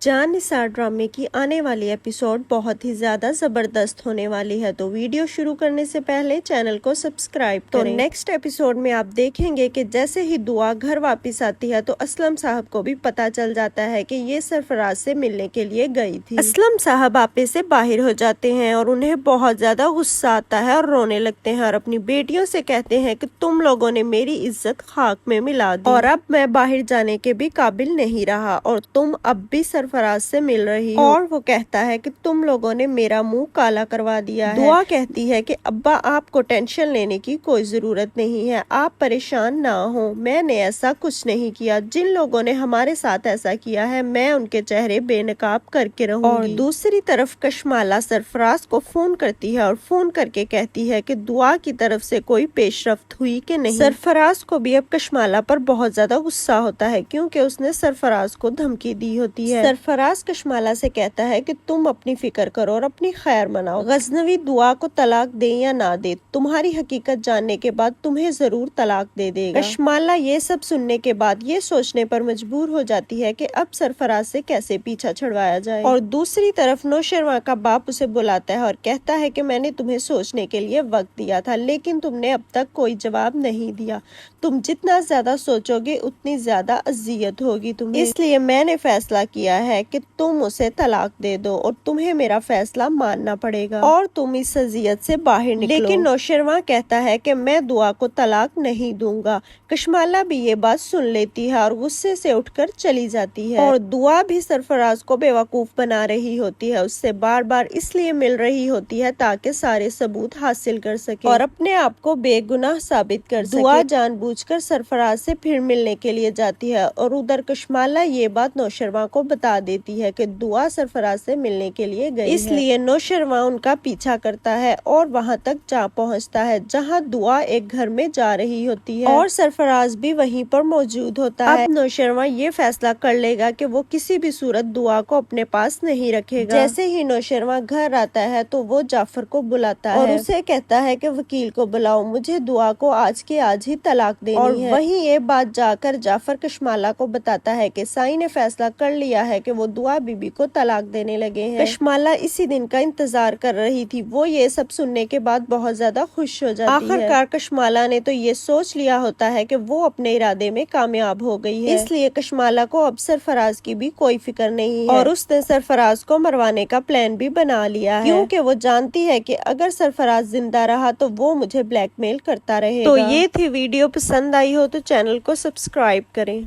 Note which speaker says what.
Speaker 1: جان نثار ڈرامے کی آنے والی ایپیسوڈ بہت ہی زیادہ زبردست ہونے والی ہے، تو ویڈیو شروع کرنے سے پہلے چینل کو سبسکرائب کریں۔ تو نیکسٹ ایپیسوڈ میں آپ دیکھیں گے کہ جیسے ہی دعا گھر واپس آتی ہے تو اسلم صاحب کو بھی پتا چل جاتا ہے کہ یہ سرفراز سے ملنے کے لیے گئی تھی۔ اسلم صاحب آپے سے باہر ہو جاتے ہیں اور انہیں بہت زیادہ غصہ آتا ہے اور رونے لگتے ہیں اور اپنی بیٹیوں سے کہتے ہیں کہ تم لوگوں نے میری عزت خاک میں ملا دی اور اب میں باہر جانے کے بھی قابل نہیں رہا اور تم اب بھی سرفراز سے مل رہی ہو، اور وہ کہتا ہے کہ تم لوگوں نے میرا منہ کالا کروا دیا ہے۔ دعا کہتی ہے کہ ابا آپ کو ٹینشن لینے کی کوئی ضرورت نہیں ہے، آپ پریشان نہ ہو، میں نے ایسا کچھ نہیں کیا، جن لوگوں نے ہمارے ساتھ ایسا کیا ہے میں ان کے چہرے بے نقاب کر کے رہوں گی۔ اور دوسری طرف کشمالہ سرفراز کو فون کرتی ہے اور فون کر کے کہتی ہے کہ دعا کی طرف سے کوئی پیش رفت ہوئی کہ نہیں۔ سرفراز کو بھی اب کشمالہ پر بہت زیادہ غصہ ہوتا ہے کیونکہ اس نے سرفراز کو دھمکی دی ہوتی ہے۔ سرفراز کشمالہ سے کہتا ہے کہ تم اپنی فکر کرو اور اپنی خیر مناؤ، غزنوی دعا کو طلاق دے یا نہ دے، تمہاری حقیقت جاننے کے بعد تمہیں ضرور طلاق دے دے گا۔ کشمالہ یہ سب سننے کے بعد یہ سوچنے پر مجبور ہو جاتی ہے کہ اب سرفراز سے کیسے پیچھا چھڑوایا جائے۔ اور دوسری طرف نوشرواں کا باپ اسے بلاتا ہے اور کہتا ہے کہ میں نے تمہیں سوچنے کے لیے وقت دیا تھا لیکن تم نے اب تک کوئی جواب نہیں دیا، تم جتنا زیادہ سوچو گے اتنی زیادہ اذیت ہوگی تمہیں، اس لیے میں نے فیصلہ کیا ہے کہ تم اسے طلاق دے دو اور تمہیں میرا فیصلہ ماننا پڑے گا اور تم اس اذیت سے باہر نکلو۔ لیکن نوشرواں کہتا ہے کہ میں دعا کو طلاق نہیں دوں گا۔ کشمالہ بھی یہ بات سن لیتی ہے اور غصے سے اٹھ کر چلی جاتی ہے اور دعا بھی سرفراز کو بیوقوف بنا رہی ہوتی ہے، اس سے بار بار اس لیے مل رہی ہوتی ہے تاکہ سارے ثبوت حاصل کر سکے اور اپنے آپ کو بے گناہ ثابت کر سکے۔ دعا جان بوجھ کر سرفراز سے پھر ملنے کے لیے جاتی ہے اور ادھر کشمالہ یہ بات نوشرواں کو بتا دیتی ہے کہ دعا سرفراز سے ملنے کے لیے گئی ہے، اس لیے نوشرواں ان کا پیچھا کرتا ہے اور وہاں تک جا پہنچتا ہے جہاں دعا ایک گھر میں جا رہی ہوتی ہے اور سرفراز بھی وہیں پر موجود ہوتا ہے۔ اب نوشرواں یہ فیصلہ کر لے گا کہ وہ کسی بھی صورت دعا کو اپنے پاس نہیں رکھے گا۔ جیسے ہی نوشرواں گھر آتا ہے تو وہ جعفر کو بلاتا ہے اور اسے کہتا ہے کہ وکیل کو بلاؤ، مجھے دعا کو آج کے آج ہی طلاق دینی ہے۔ اور وہیں یہ بات جا کر جعفر کشمالہ کو بتاتا ہے کہ سائی نے فیصلہ کر لیا ہے کہ وہ دعا بی بی کو طلاق دینے لگے ہیں۔ کشمالہ اسی دن کا انتظار کر رہی تھی، وہ یہ سب سننے کے بعد بہت زیادہ خوش ہو جاتی ہے۔ آخر کار کشمالہ نے تو یہ سوچ لیا ہوتا ہے کہ وہ اپنے ارادے میں کامیاب ہو گئی ہے، اس لیے کشمالہ کو اب سرفراز کی بھی کوئی فکر نہیں ہے اور اس نے سرفراز کو مروانے کا پلان بھی بنا لیا ہے کیونکہ وہ جانتی ہے کہ اگر سرفراز زندہ رہا تو وہ مجھے بلیک میل کرتا رہے گا۔ تو یہ تھی ویڈیو، پسند آئی ہو تو چینل کو سبسکرائب کریں۔